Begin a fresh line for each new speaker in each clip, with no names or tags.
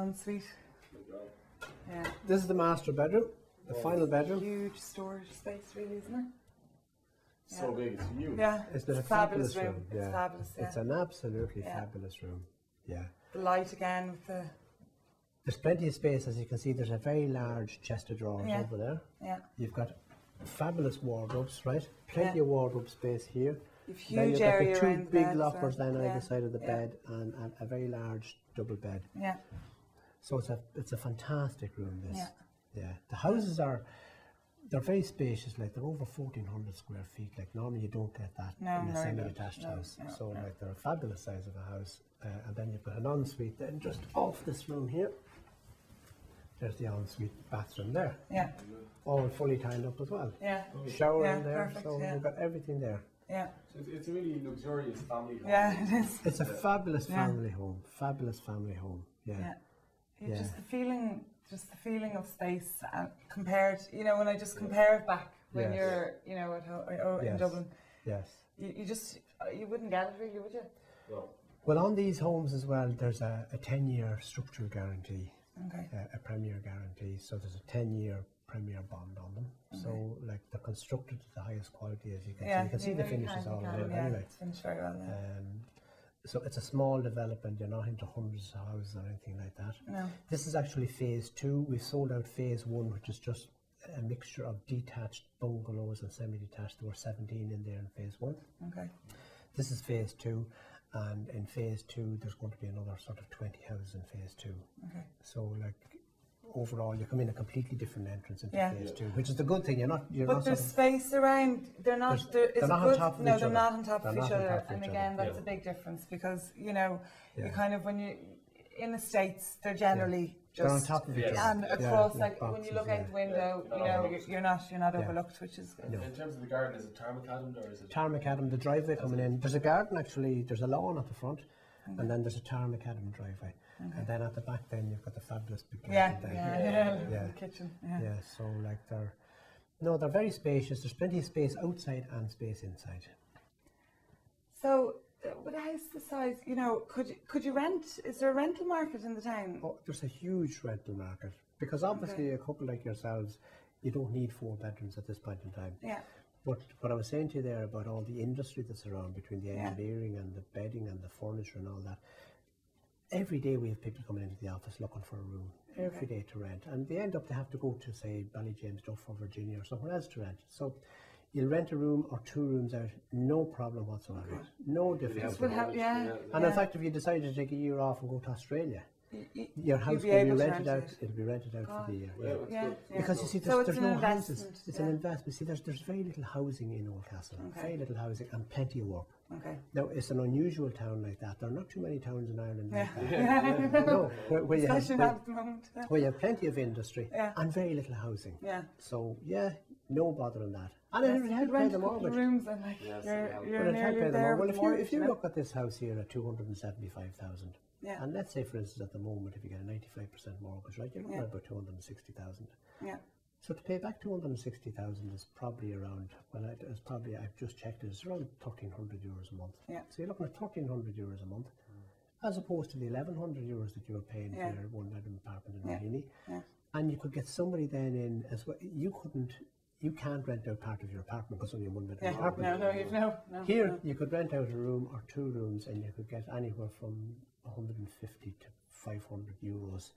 ensuite. Yeah.
This is the master bedroom, the final bedroom.
Huge storage space, really, isn't it?
So big, it's huge.
Yeah,
It's a
fabulous
room.
room. It's fabulous. Yeah.
It's an absolutely fabulous room. Yeah.
The light again with the.
There's plenty of space, as you can see. There's a very large chest of drawers over there.
Yeah.
You've got fabulous wardrobes, right? Plenty of wardrobe space here.
You've huge area
got
around
the two big
bed
lockers
well.
down either side of the bed, and a very large double bed.
Yeah.
So it's a fantastic room. This.
Yeah.
Yeah. The houses they're very spacious. Like they're over 1,400 square feet. Like normally you don't get that in a semi-detached house. So like they're a fabulous size of a house. And then you've got an ensuite then just off this room here. There's the ensuite bathroom there.
Yeah.
All fully tiled up as well.
Yeah.
Shower in there.
Perfect,
So we've got everything there.
Yeah.
So it's a really luxurious family home.
Yeah, it is.
It's a fabulous family home. Fabulous family home. Yeah.
Yeah. Just the feeling of space compared, when I just compare it back when you're, at home in Dublin.
Yes.
You wouldn't get it really, would you?
No.
Well, on these homes as well, there's a 10-year structural guarantee, a premier guarantee. So there's a 10-year premier bond on them. So, like, they're constructed to the highest quality, as you can see. You can see the finishes all over anyway.
It's finished very well.
So it's a small development. You're not into hundreds of houses or anything like that.
No.
This is actually phase 2. We've sold out phase 1, which is just a mixture of detached bungalows and semi-detached. There were 17 in there in phase 1.
Okay.
This is phase 2. And in phase 2, there's going to be another sort of 20 houses in phase 2.
Okay.
So, like, overall, you come in a completely different entrance into phase 2, which is the good thing.
But there's space around. They're not on top of each other. No, they're not on top of each other. And again, that's a big difference because you kind of when you in the States, they're generally just
on top of each other.
And across, like when you look out the window, you're not overlooked, which is good.
In terms of the garden, is it tarmacadam or is it?
Tarmacadam, the driveway coming in. There's a garden actually. There's a lawn at the front, and then there's a tarmacadam driveway, and then at the back, then you've got the fabulous big garden.
The kitchen.
Yeah. So like they're very spacious. There's plenty of space outside and space inside.
So. With a house this size, could you rent? Is there a rental market in the town?
Oh, there's a huge rental market because obviously a couple like yourselves, you don't need 4 bedrooms at this point in time.
Yeah.
But what I was saying to you there about all the industry that's around between the engineering and the bedding and the furniture and all that, every day we have people coming into the office looking for a room, every day to rent. And they end up, they have to go to, say, Ballyjames, Duff or Virginia or somewhere else to rent. So you'll rent a room or 2 rooms out, no problem whatsoever. No difference. And in fact, if you decided to take a year off and go to Australia, your house will be rented out. It'll be rented out for the year. Because you see, there's no houses. It's an investment. See, there's very little housing in Oldcastle. Very little housing and plenty of work. Now, it's an unusual town like that. There are not too many towns in Ireland like that. No, where you have plenty of industry and very little housing. So, no bother on that. And it helps pay the mortgage.
Rooms and like you're nearly there.
Well, if you look at this house here at 275,000, and let's say, for instance, at the moment, if you get a 95% mortgage, right, you're looking at about 260,000.
Yeah.
So to pay back 260,000 is probably around, I've just checked it, it's around 1,300 euros a month.
Yeah.
So you're looking at 1,300 euros a month, as opposed to the 1,100 euros that you were paying for your 1-bedroom apartment in Rainey. And you could get somebody then in as well. You can't rent out part of your apartment because only a 1-bedroom apartment.
No.
Here, you could rent out a room or 2 rooms and you could get anywhere from 150 to 500 euros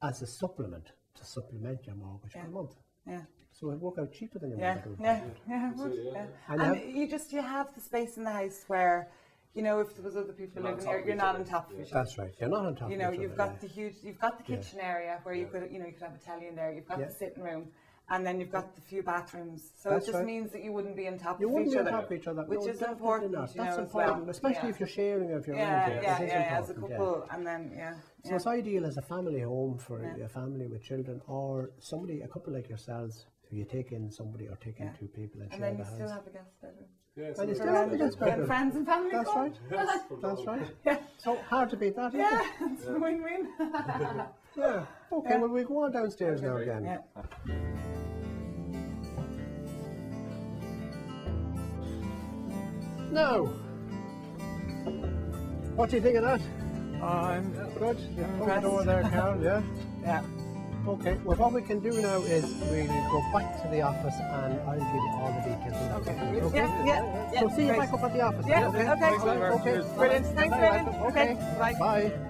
as a supplement to supplement your mortgage per month.
Yeah.
So it'd work out cheaper than your 1-bedroom
apartment. Yeah, it would. And you have the space in the house where, if there was other people living there, you're not on top of each other.
That's right. You're not on top of each other.
You've got you've got the kitchen area where you could have a telly in there. You've got the sitting room. And then you've got the few bathrooms. So it just means that you wouldn't be on top of each other.
You wouldn't be on top of each other.
Which is important,
That's important, especially if you're sharing of your own.
As a couple. And then,
So it's ideal as a family home for a family with children or somebody, a couple like yourselves, who you take in somebody or take in 2 people and share the house.
And then you still have a guest bedroom.
And you still have a guest bedroom.
Friends and family.
That's right. That's right. So hard to beat that, isn't it?
It's a win-win.
Okay, well, we'll go on downstairs now again. Now, what do you think of that?
I'm
good. Open door there, Carol, yeah?
Yeah.
Okay, well what we can do now is we go back to the office and I'll give you all the details.
Okay. Yeah.
So see you back up at the office.
Yeah,
okay?
okay.
Okay.
Brilliant. Thanks, Brendan.
Okay.
Bye.
Bye.